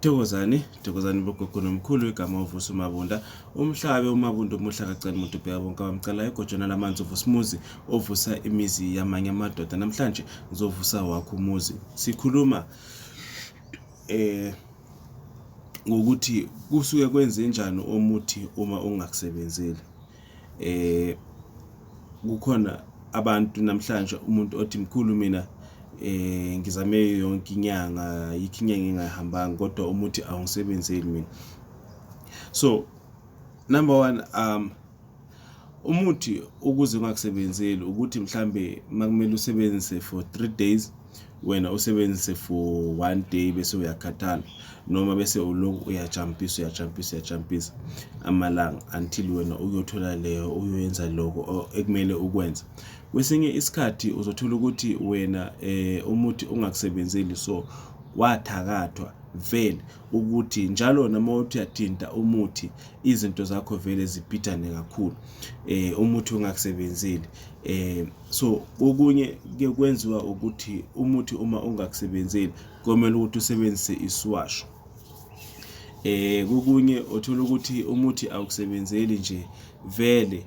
Thokozani bogogo nomkhulu igama uVusi Mabunda. Umhlabe uMabunda umuhla kancane umuntu ubheka bonke abamcala egojana lamanzi uVusimuzi ovusa imizi yamanye amadoda. Namhlanje ngizovusa wakho umuzi. Sikhuluma ngokuthi kusuke kwenze njani umuthi uma ungakusebenzeli. Kukhona abantu namhlanje umuntu othi mkhulu mina ngizame yonke inyanga engingahambanga kodwa umuthi awungisebenzeli mina. So number one, umuthi ukuze ungakusebenzeli ukuthi mhlambe makumele usebenzise for 3 days wena usebenzise for 1 day bese uyakhathala noma bese uloko uyajampisa amalanga until wena uyothola leyo uyoyenza lokho ekumele ukwenza. Kwesinye isikhathi uzothola ukuthi wena umuthi ungakusebenzeli, so wathakathwa vele ukuthi njalo noma uthi uyathinta umuthi izinto zakho vele zibhidane kakhulu, umuthi ungakusebenzeli. So okunye ke kwenziwa ukuthi umuthi uma ungakusebenzeli komele ukuthi usebenzise isiwasho. Kokunye uthola ukuthi umuthi awukusebenzeli nje vele,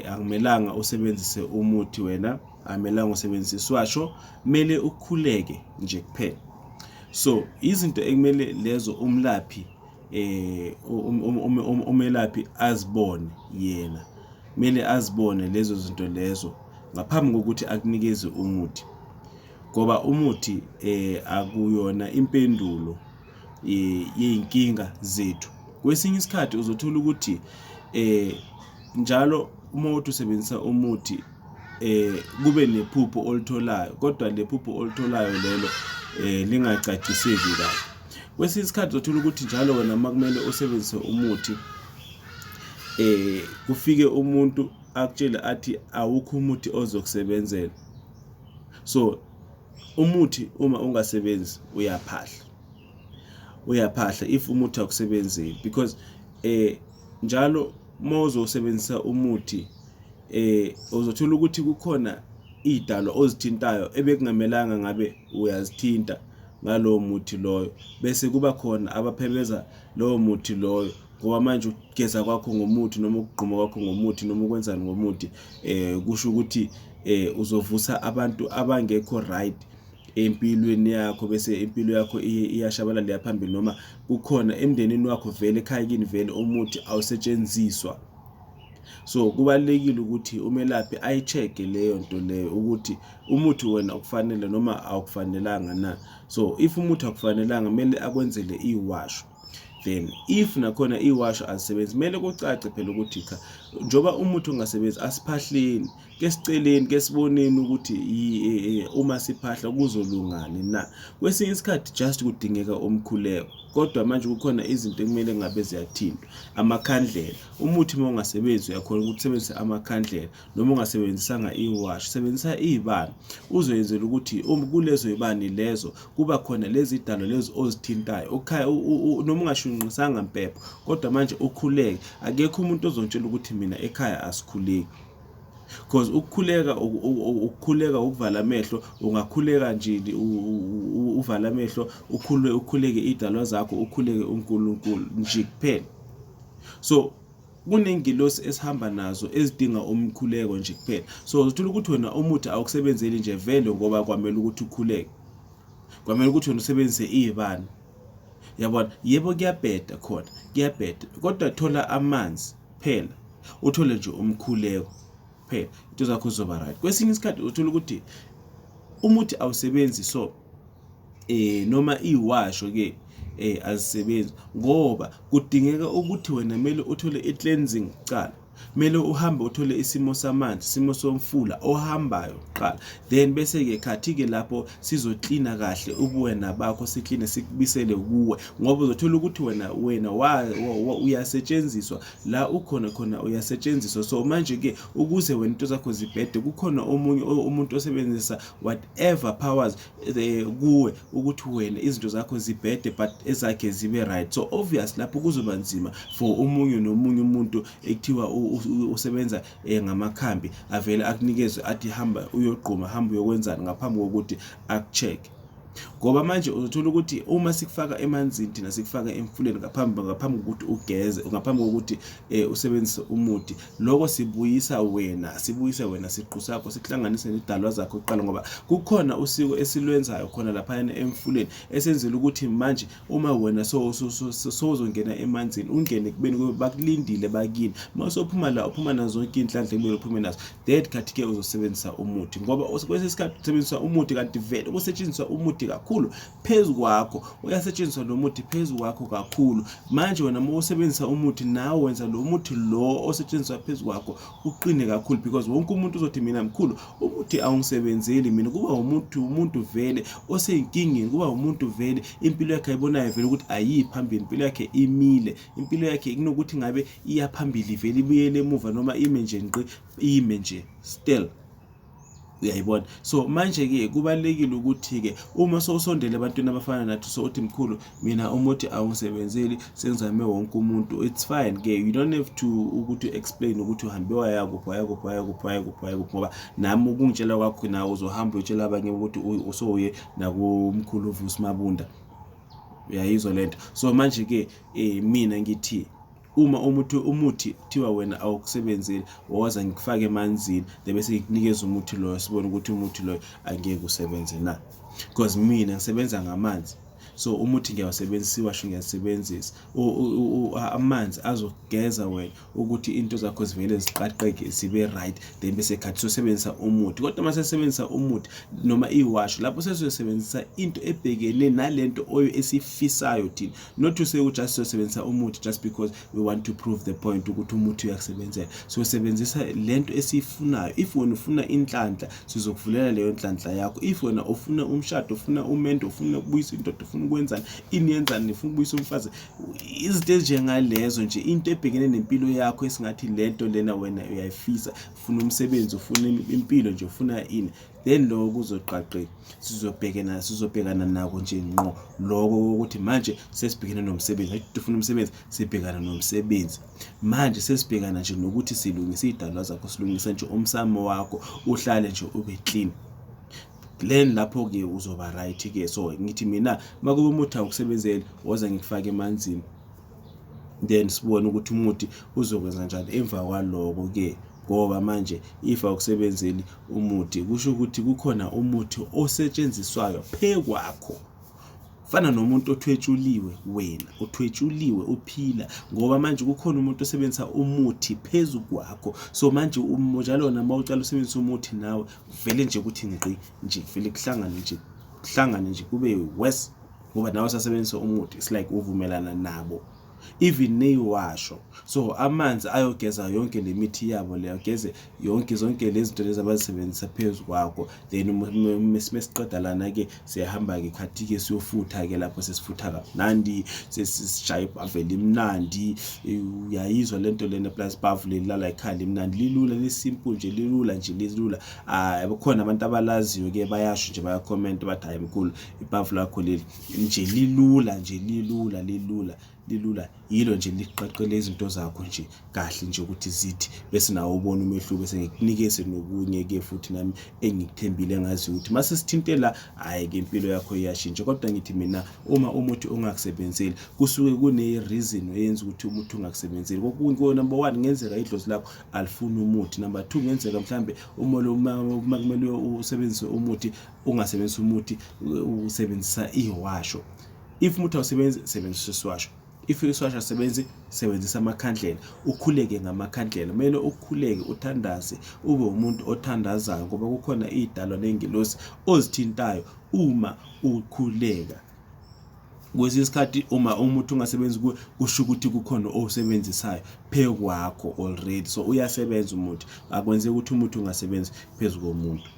akumelanga usebenzise umuthi wena, akumelanga usebenzise isiwasho, kumele ukhuleke nje kuphela. So izinto ekumele lezo umlaphi umelaphi azibone yena, kumele azibone lezo zinto lezo ngaphambi kokuthi akunikeze umuthi, ngoba umuthi akuyona impendulo yeyinkinga zethu. Kwesinye isikhathi uzothola ukuthi njalo uma uthi usebenzisa umuthi kube nephupho olitholayo, kodwa lephupho olitholayo lelo lingacaciseki kahle. Kwesinye isikhathi uzothola ukuthi njalo wena makumele usebenzise umuthi kufike umuntu akutshele athi awukho umuthi ozokusebenzela. So umuthi uma ungasebenzi uyaphahla if umuthi awukusebenzeli, because njalo mawuzosebenzisa umuthi uzothola ukuthi kukhona idalo ozithintayo ebekungamelanga ngabe uyazithinta ngalowo muthi loyo, bese kuba khona abaphebeza lowo muthi loyo ngoba manje ukugeza kwakho ngomuthi noma ukugquma kwakho ngomuthi noma ukwenzani ngomuthi kusho ukuthi uzovusa abantu abangekho right empilweni yakho, bese impilo yakho iyashabalala leya phambili, noma kukhona emndenini wakho vele ekhaya kini vele umuthi awusetshenziswa. So kubalekile ukuthi umelaphi ayicheke leyo nto leyo ukuthi umuthi wena ukufanele noma awukufanelanga na. So if umuthi akufanelanga kumele akwenzele iwasho, then if nakhona iwasho azisebenzi kumele kucace phela ukuthi njoba umuthi ungasebenzi asiphahleni, ke siceleni, ke siboneni ukuthi uma siphahla kuzolungani na. Kwesinye isikhathi just kudingeka umkhuleko, kodwa manje kukhona izinto ekumele ngabe ziyathintwa. Amakhandlela, umuthi uma ungasebenzi uyakhona ukuthi usebenzise amakhandlela, noma ungasebenzisanga iwasho sebenzisa izibani uzoyenzela ukuthi kulezo izibani lezo kuba khona lezi idalo lezo ozithintayo okhaya, noma ungashunqisanga impepho kodwa manje ukhuleke. Akekho umuntu ozontshela ukuthi mina ekhaya asikhuleki, because ukukhuleka ukuvala amehlo. Ungakhuleka nje uvala amehlo ukhuleke idalwa zakho, ukhuleke uNkulunkulu nje kuphela. So kunengilosi esihamba nazo ezidinga umkhuleko nje kuphela. So uthola ukuthi wena umuthi awukusebenzeli nje vele ngoba kwamele ukuthi ukhuleke, kwamele ukuthi wena usebenzise izibani. Yabona, yebo kuyabheda khona, kuyabheda, kodwa thola amanzi phela, uthole nje umkhuleko phela, into zakho zizoba right. Kwesinye isikhathi uthola ukuthi umuthi awusebenzi, so noma iwasho ke azisebenzi ngoba kudingeka ukuthi wena kumele uthole i-cleansing kuqala, kumele uhambe uthole isimo samanzi, isimo somfula ohambayo kuqala, then bese ke khathi ke lapho sizoklina kahle ubuwena bakho, sikline sikubisele kuwe, ngoba uzothola ukuthi wena uyasetshenziswa la ukhona uyasetshenziswa. So manje ke ukuze wena into zakho zibhede kukhona omunye umuntu osebenzisa whatever powers kuwe ukuthi wena izinto zakho zibhede but ezakhe zibe right. So obvious lapho kuzoba nzima for omunye nomunye umuntu ekuthiwa usebenza ngamakhambi avele akunikeze athi hamba uyogquma, hamba uyokwenzani ngaphambi kokuthi akucheck. ngoba manje uzothola ukuthi uma sikufaka emanzini thina sikufaka emfuleni ngaphambi kokuthi ugeze, ngaphambi kokuthi usebenzise umuthi, lokho sibuyisa wena siqu sakho, sikuhlanganise nedalwa zakho kuqala, ngoba kukhona usiko esilwenzayo khona lapha emfuleni esenzela ukuthi manje uma wena sowuzongena emanzini ungene kubeni bakulindile bakini, masophuma la uphuma nazo zonke inhlanhla kumele uphume nazo, that khathi ke uzosebenzisa umuthi, ngoba kwesinye isikhathi usebenzisa umuthi kanti vele kusetshenziswa umuthi kakhulu phezu kwakho, uyasetshenziswa lo muthi phezu kwakho kakhulu. Manje wena uma usebenzisa umuthi nawe wenza lo muthi lo osetshenziswa phezu kwakho uqine kakhulu, because wonke umuntu uzothi mina mkhulu umuthi awungisebenzeli mina, kuba umuntu vele oseyinkingeni, kuba umuntu vele impilo yakhe ayibonayo vele ukuthi ayiyi phambili, impilo yakhe imile, impilo yakhe kunokuthi ngabe iya phambili vele ibuyele emuva noma ime nje ngqi, ime nje still. Uyayibona? So manje ke kubalekile ukuthi ke uma sowusondele ebantwini abafana nathi so uthi mkhulu mina umuthi awusebenzeli sengizame wonke umuntu, it's fine ke, you don't have to ukuthi explain ukuthi uhambe waya kuphi, ngoba nami ukungitshela kwakho nawe uzohamba utshela abanye ukuthi usoye nakumkhulu Vusi Mabunda. Uyayizwa lento? So manje ke mina ngithi uma umuthi thiwa wena awukusebenzeli, waza ngikufake emanzini bese ngikunikeza umuthi loyo, sibone ukuthi umuthi loyo angeke usebenze na, because mina ngisebenza ngamanzi. So umuthi ngiyawusebenzisa, iwasho ngiyasebenzisa, amanzi azogeza wena ukuthi into zakho zivele ziqaqeke zibe right, then bese khathi usebenzisa umuthi. Kodwa mase sebenzisa umuthi noma iwasho, lapho sesizosebenzisa into ebhekene nalento oyo esifisayo thina, not to say just usebenzisa umuthi just because we want to prove the point ukuthi umuthi uyakusebenzela. So usebenzisa lento esifunayo. If wena ufuna inhlanhla sizokuvulela leyo inhlanhla yakho, if wena ufuna umshado, ufuna umendo, ufuna ukubuyisa indoda, ufuna ukwenzani iniyenzani, nifuna ukubuyisa umfazi, izinto njengalezo nje, into ebhekene nempilo yakho esingathi lento lena wena uyayifisa, ufuna umsebenzi, ufuna impilo nje, ufuna ini, then lokho kuzoqaqeka, sizobhekana nako nje ngqo lokho ukuthi manje sesibhekene nomsebenzi. Ayithi ufuna umsebenzi, sibhekana nomsebenzi. Manje sesibhekana nje nokuthi silungise idalwa zakho, silungise nje umsamo wakho, uhlale nje ube clean. Then lapho ke uzoba right ke. So ngithi mina makube umuthi awukusebenzeli, woza ngikufake emanzini, then sibone ukuthi umuthi uzokwenza njani emva kwaloko ke, ngoba manje if awukusebenzeli umuthi kusho ukuthi kukhona umuthi osetshenziswayo phekwakho. Fana nomuntu othwetshuliwe, wena uthwetshuliwe uphila, ngoba manje kukhona umuntu osebenzisa umuthi phezu kwakho. So manje njalo nama ucala usebenzisa umuthi nawe vele nje ukuthi ngqi nje vele kuhlangane nje kube worse, ngoba nawe usasebenzisa umuthi. It's like uvumelana nabo, even neyiwasho. So amanzi ayogeza yonke lemithi yabo leyo, geze zonke lezi zinto lezi abazisebenzisa phezu kwakho. Then mesiqeda lana ke siyahamba ke khathi ke siyofutha ke, lapho sesifutha kamnandi, sesishaya ibhaveli imnandi. Uyayizwa lento lena, plus ibhaveli lala ekhali imnandi, lilula, lisimple nje, lilula nje, lilula. Kukhona abantu abalaziyo ke bayasho nje, bayacomment bathi hayi mkhulu ibhaveli lakho leli nje lilula nje, lilula yilo nje liqaqele izinto zakho nje kahle nje ukuthi zithi, bese nawe ubona umehluko, bese ngikunikeze nokunye ke futhi nami engikuthembile ngazi ukuthi mase sithinte la, hayi ke impilo yakho iyashintsha. Kodwa ngithi mina uma umuthi ungakusebenzeli kusuke kune reason eyenza ukuthi umuthi ungakusebenzeli. Number 1 ngenzeka idlozi lakho alifuni umuthi. Number 2 ngenzeka mhlambe uma kumele usebenzise umuthi ungasebenzisa umuthi, usebenzisa iwasho. If umuthi awusebenzi, sebenzisa iswasho. If iswasho asebenzi, sebenzisa amakhandlela, ukhuleke ngamakhandlela. Kumele ukhuleke, uthandaze, ube umuntu othandazayo, ngoba kukhona idalwa nengilosi ozithintayo uma ukhuleka. Kwesinye isikhathi uma umuthi ungasebenzi kusho ukuthi kukhona osebenzisayo phezu kwakho already. So uyasebenza umuthi, akwenze ukuthi umuthi ungasebenzi phezu komuntu.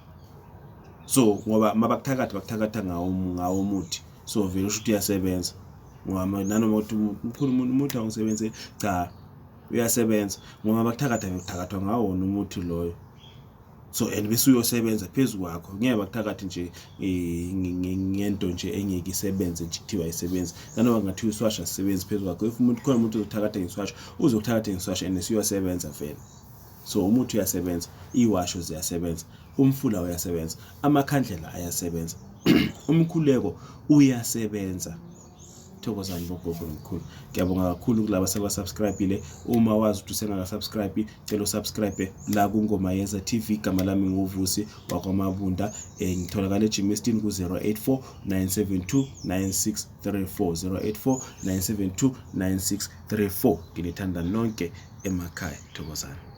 So ngoba mabakuthakatha ngawo umuthi, so vele usho ukuthi uyasebenza. Ngoba nanoma uthi mkhulu umuthi awusebenze, cha uyasebenza, ngoba bakuthakathwa ngawo umuthi loyo. So and bese uyosebenza phezu kwakho, ngeke bakuthakathe nje ngento nje engeke isebenze nje kuthiwa isebenza. Nanoma ngathi uswasha sisebenza phezu kwakho, if umuntu khona umuntu uzokuthakatha ngeswasha, uzokuthakatha ngeswasha and siyosebenza vele. So umuthi uyasebenza, iwasho ziyasebenza, umfula uyasebenza, amakhandlela ayasebenza. umkhuleko uyasebenza. Thokozani bogogo nomkhulu. Ngiyabonga kakhulu kulabo abasubscribe. Uma wazi ukuthi usengakasubscribe, cela usubscribe la kuNgoma Yeza TV. Igama lami nguVusi Mabunda. Ngitholakala eGmail ku 084 972 9634 084 972 9634. Nginithanda nonke emakhaya. Thokozani.